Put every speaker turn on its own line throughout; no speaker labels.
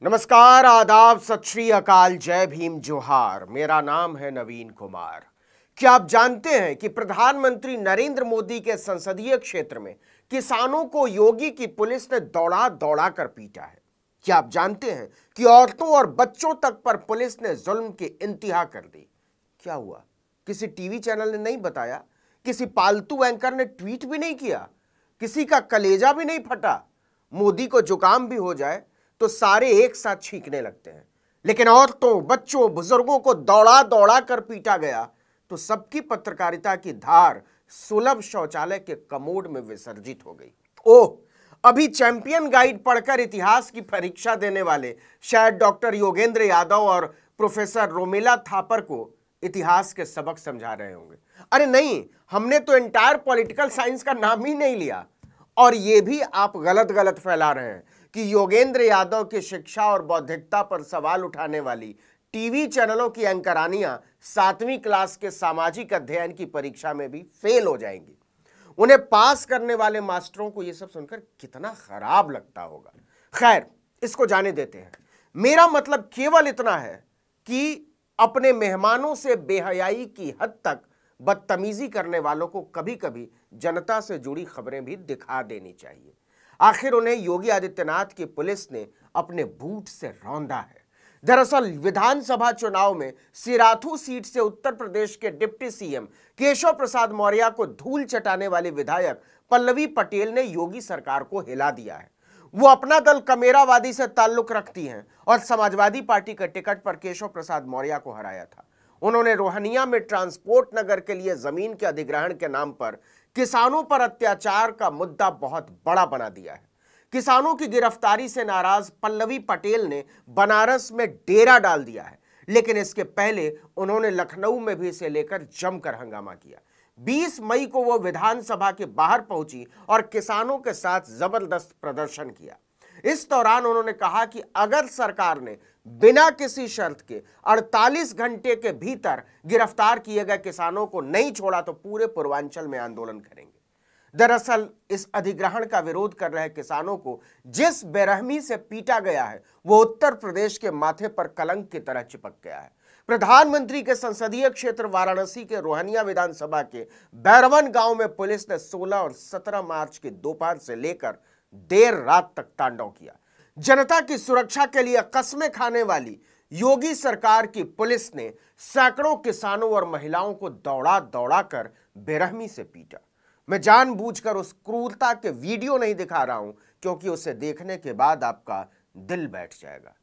नमस्कार, आदाब, सत श्री अकाल, जय भीम, जोहार। मेरा नाम है नवीन कुमार। क्या आप जानते हैं कि प्रधानमंत्री नरेंद्र मोदी के संसदीय क्षेत्र में किसानों को योगी की पुलिस ने दौड़ा दौड़ा कर पीटा है? क्या आप जानते हैं कि औरतों और बच्चों तक पर पुलिस ने जुल्म की इंतहा कर दी? क्या हुआ? किसी टीवी चैनल ने नहीं बताया, किसी पालतू एंकर ने ट्वीट भी नहीं किया, किसी का कलेजा भी नहीं फटा। मोदी को जुकाम भी हो जाए तो सारे एक साथ छींकने लगते हैं, लेकिन औरतों, बच्चों, बुजुर्गों को दौड़ा दौड़ा कर पीटा गया तो सबकी पत्रकारिता की धार सुलभ शौचालय के कमोड में विसर्जित हो गई। ओह, अभी चैंपियन गाइड पढ़कर इतिहास की परीक्षा देने वाले शायद डॉक्टर योगेंद्र यादव और प्रोफेसर रोमिला थापर को इतिहास के सबक समझा रहे होंगे। अरे नहीं, हमने तो एंटायर पॉलिटिकल साइंस का नाम ही नहीं लिया। और यह भी आप गलत फैला रहे हैं कि योगेंद्र यादव की शिक्षा और बौद्धिकता पर सवाल उठाने वाली टीवी चैनलों की एंकरानियां 7वीं क्लास के सामाजिक अध्ययन की परीक्षा में भी फेल हो जाएंगी। उन्हें पास करने वाले मास्टरों को यह सब सुनकर कितना खराब लगता होगा। खैर, इसको जाने देते हैं। मेरा मतलब केवल इतना है कि अपने मेहमानों से बेहयाई की हद तक बदतमीजी करने वालों को कभी कभी जनता से जुड़ी खबरें भी दिखा देनी चाहिए। आखिर उन्हें योगी आदित्यनाथ की पुलिस ने अपने बूट से रौंदा है। दरअसल विधानसभा चुनाव में सिराथू सीट से उत्तर प्रदेश के डिप्टी सीएम केशव प्रसाद मौर्य को धूल चटाने वाली विधायक पल्लवी पटेल ने योगी सरकार को हिला दिया है। वो अपना दल कमेरावादी से ताल्लुक रखती हैं और समाजवादी पार्टी के टिकट पर केशव प्रसाद मौर्य को हराया था। उन्होंने रोहनिया में ट्रांसपोर्ट नगर के लिए जमीन के अधिग्रहण के नाम पर किसानों पर अत्याचार का मुद्दा बहुत बड़ा बना दिया है। किसानों की गिरफ्तारी से नाराज पल्लवी पटेल ने बनारस में डेरा डाल दिया है, लेकिन इसके पहले उन्होंने लखनऊ में भी इसे लेकर जमकर हंगामा किया। 20 मई को वो विधानसभा के बाहर पहुंची और किसानों के साथ जबरदस्त प्रदर्शन किया। इस दौरान उन्होंने कहा कि अगर सरकार ने बिना किसी शर्त के 48 घंटे के भीतर गिरफ्तार किए गए किसानों को नहीं छोड़ा तो पूरे पूर्वांचल में आंदोलन करेंगे। दरअसल इस अधिग्रहण का विरोध कर रहे किसानों को जिस बेरहमी से पीटा गया है वो उत्तर प्रदेश के माथे पर कलंक की तरह चिपक गया है। प्रधानमंत्री के संसदीय क्षेत्र वाराणसी के रोहनिया विधानसभा के बैरवन गांव में पुलिस ने 16 और 17 मार्च की दोपहर से लेकर देर रात तक तांडव किया। जनता की सुरक्षा के लिए कस्में खाने वाली योगी सरकार की पुलिस ने सैकड़ों किसानों और महिलाओं को दौड़ा दौड़ा कर बेरहमी से पीटा। मैं जानबूझकर उस क्रूरता के वीडियो नहीं दिखा रहा हूं, क्योंकि उसे देखने के बाद आपका दिल बैठ जाएगा।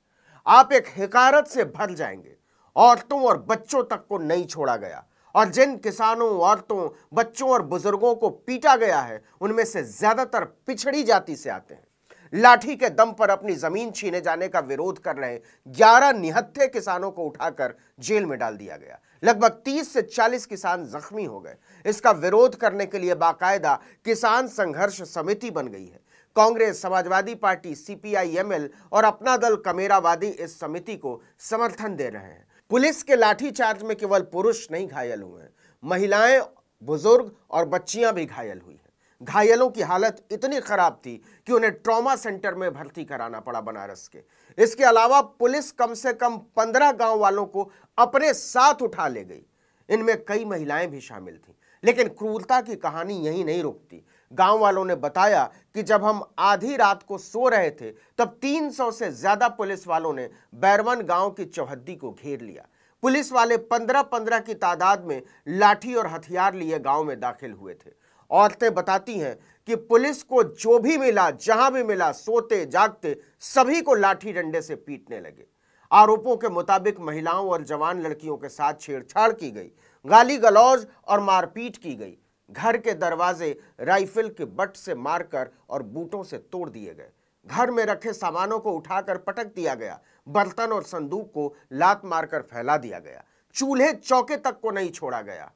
आप एक हिकारत से भर जाएंगे। औरतों और बच्चों तक को नहीं छोड़ा गया, और जिन किसानों, औरतों, बच्चों और बुजुर्गों को पीटा गया है उनमें से ज्यादातर पिछड़ी जाति से आते हैं। लाठी के दम पर अपनी जमीन छीने जाने का विरोध कर रहे 11 निहत्थे किसानों को उठाकर जेल में डाल दिया गया। लगभग 30 से 40 किसान जख्मी हो गए। इसका विरोध करने के लिए बाकायदा किसान संघर्ष समिति बन गई है। कांग्रेस, समाजवादी पार्टी, CPI-ML और अपना दल कमेरावादी इस समिति को समर्थन दे रहे हैं। पुलिस के लाठीचार्ज में केवल पुरुष नहीं घायल हुए हैं, महिलाएं, बुजुर्ग और बच्चियां भी घायल हुई हैं। घायलों की हालत इतनी खराब थी कि उन्हें ट्रॉमा सेंटर में भर्ती कराना पड़ा बनारस के। इसके अलावा पुलिस कम से कम 15 गांव वालों को अपने साथ उठा ले गई। इनमें कई महिलाएं भी शामिल थीं। लेकिन क्रूरता की कहानी यहीं नहीं रुकती। गांव वालों ने बताया कि जब हम आधी रात को सो रहे थे तब 300 से ज्यादा पुलिस वालों ने बैरवन गांव की चौहद्दी को घेर लिया। पुलिस वाले 15-15 की तादाद में लाठी और हथियार लिए गांव में दाखिल हुए थे। औरतें बताती हैं कि पुलिस को जो भी मिला, जहां भी मिला, सोते जागते सभी को लाठी डंडे से पीटने लगे। आरोपों के मुताबिक महिलाओं और जवान लड़कियों के साथ छेड़छाड़ की गई, गाली गलौज और मारपीट की गई। घर के दरवाजे राइफल के बट से मारकर और बूटों से तोड़ दिए गए। घर में रखे सामानों को उठाकर पटक दिया गया। बर्तन और संदूक को लात मारकर फैला दिया गया। चूल्हे चौके तक को नहीं छोड़ा गया।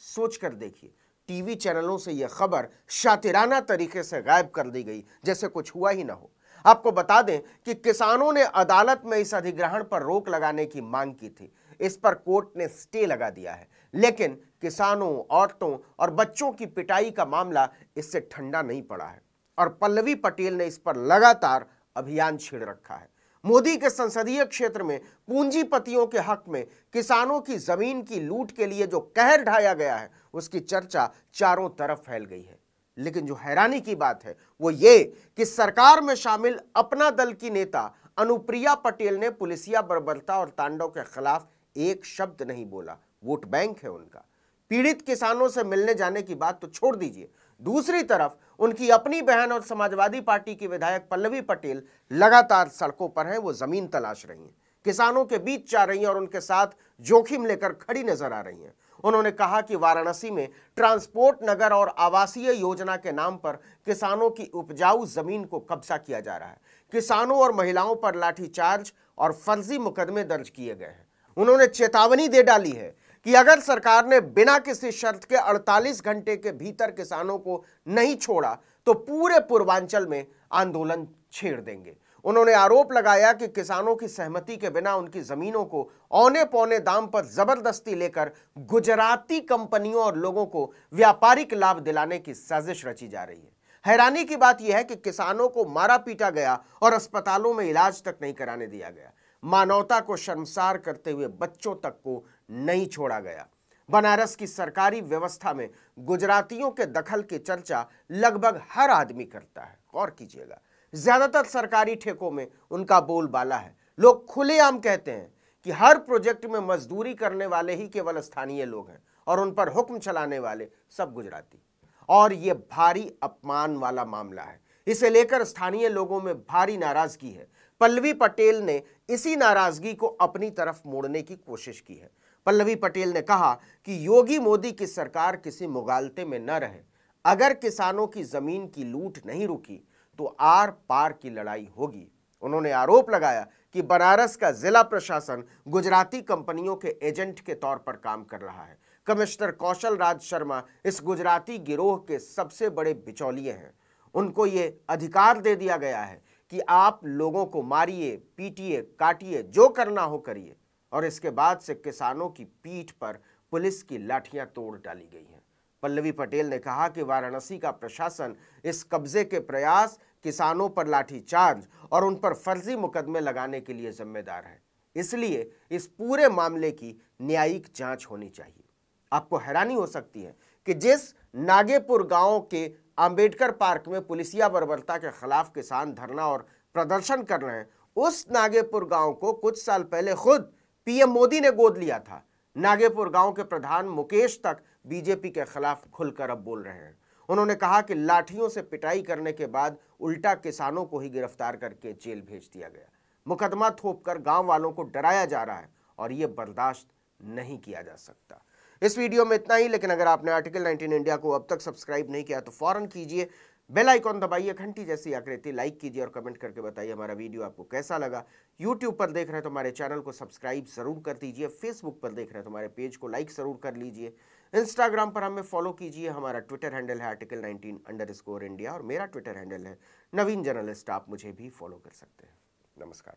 सोचकर देखिए, टीवी चैनलों से यह खबर शातिराना तरीके से गायब कर दी गई, जैसे कुछ हुआ ही ना हो। आपको बता दें कि किसानों ने अदालत में इस अधिग्रहण पर रोक लगाने की मांग की थी। इस पर कोर्ट ने स्टे लगा दिया है, लेकिन किसानों, औरतों और बच्चों की पिटाई का मामला इससे ठंडा नहीं पड़ा है और पल्लवी पटेल ने इस पर लगातार अभियान छेड़ रखा है। मोदी के संसदीय क्षेत्र में पूंजीपतियों के हक में किसानों की जमीन की लूट के लिए जो कहर ढाया गया है, उसकी चर्चा चारों तरफ फैल गई है। लेकिन जो हैरानी की बात है वो ये कि सरकार में शामिल अपना दल की नेता अनुप्रिया पटेल ने पुलिसिया बर्बरता और तांडव के खिलाफ एक शब्द नहीं बोला। वोट बैंक है उनका। पीड़ित किसानों से मिलने जाने की बात तो छोड़ दीजिए, दूसरी तरफ उनकी अपनी बहन और समाजवादी पार्टी की विधायक पल्लवी पटेल लगातार सड़कों पर हैं। वो जमीन तलाश रही हैं, किसानों के बीच जा रही हैं और उनके साथ जोखिम लेकर खड़ी नजर आ रही हैं। उन्होंने कहा कि वाराणसी में ट्रांसपोर्ट नगर और आवासीय योजना के नाम पर किसानों की उपजाऊ जमीन को कब्जा किया जा रहा है। किसानों और महिलाओं पर लाठीचार्ज और फर्जी मुकदमे दर्ज किए गए हैं। उन्होंने चेतावनी दे डाली है कि अगर सरकार ने बिना किसी शर्त के 48 घंटे के भीतर किसानों को नहीं छोड़ा तो पूरे पूर्वांचल में आंदोलन छेड़ देंगे। उन्होंने आरोप लगाया कि किसानों की सहमति के बिना उनकी जमीनों को औने पौने दाम पर जबरदस्ती लेकर गुजराती कंपनियों और लोगों को व्यापारिक लाभ दिलाने की साजिश रची जा रही है। हैरानी की बात यह है कि किसानों को मारा पीटा गया और अस्पतालों में इलाज तक नहीं कराने दिया गया। मानवता को शर्मसार करते हुए बच्चों तक को नहीं छोड़ा गया। बनारस की सरकारी व्यवस्था में गुजरातियों के दखल की चर्चा लगभग हर आदमी करता है। गौर कीजिएगा, ज्यादातर सरकारी ठेकों में उनका बोलबाला है। लोग खुलेआम कहते हैं कि हर प्रोजेक्ट में मजदूरी करने वाले ही केवल स्थानीय लोग हैं और उन पर हुक्म चलाने वाले सब गुजराती। और यह भारी अपमान वाला मामला है। इसे लेकर स्थानीय लोगों में भारी नाराजगी है। पल्लवी पटेल ने इसी नाराजगी को अपनी तरफ मोड़ने की कोशिश की है। पल्लवी पटेल ने कहा कि योगी मोदी की सरकार किसी मुगालते में न रहे। अगर किसानों की जमीन की लूट नहीं रुकी तो आर पार की लड़ाई होगी। उन्होंने आरोप लगाया कि बनारस का जिला प्रशासन गुजराती कंपनियों के एजेंट के तौर पर काम कर रहा है। कमिश्नर कौशल राज शर्मा इस गुजराती गिरोह के सबसे बड़े बिचौलिए हैं। उनको ये अधिकार दे दिया गया है कि आप लोगों को मारिए, पीटिए, काटिए, जो करना हो करिए। और इसके बाद से किसानों की पीठ पर पुलिस की लाठियां तोड़ डाली गई हैं। पल्लवी पटेल ने कहा कि वाराणसी का प्रशासन इस कब्जे के प्रयास, किसानों पर लाठीचार्ज और उन पर फर्जी मुकदमे लगाने के लिए जिम्मेदार है। इसलिए इस पूरे मामले की न्यायिक जांच होनी चाहिए। आपको हैरानी हो सकती है कि जिस नागेपुर गांव के अंबेडकर पार्क में पुलिसिया बर्बरता के खिलाफ किसान धरना और प्रदर्शन कर रहे हैं, उस नागेपुर गांव को कुछ साल पहले खुद पीएम मोदी ने गोद लिया था। नागेपुर गांव के प्रधान मुकेश तक बीजेपी के खिलाफ खुलकर अब बोल रहे हैं। उन्होंने कहा कि लाठियों से पिटाई करने के बाद उल्टा किसानों को ही गिरफ्तार करके जेल भेज दिया गया। मुकदमा थोपकर गांव वालों को डराया जा रहा है और यह बर्दाश्त नहीं किया जा सकता। इस वीडियो में इतना ही, लेकिन अगर आपने आर्टिकल 19 इंडिया को अब तक सब्सक्राइब नहीं किया तो फौरन कीजिए। बेल आइकॉन दबाइए, घंटी जैसी आकृति लाइक कीजिए और कमेंट करके बताइए हमारा वीडियो आपको कैसा लगा। यूट्यूब पर देख रहे हैं तो हमारे चैनल को सब्सक्राइब जरूर कर दीजिए। फेसबुक पर देख रहे हैं तो हमारे पेज को लाइक जरूर कर लीजिए। इंस्टाग्राम पर हमें फॉलो कीजिए। हमारा ट्विटर हैंडल है आर्टिकल 19_इंडिया और मेरा ट्विटर हैंडल है नवीन जर्नलिस्ट। आप मुझे भी फॉलो कर सकते हैं। नमस्कार।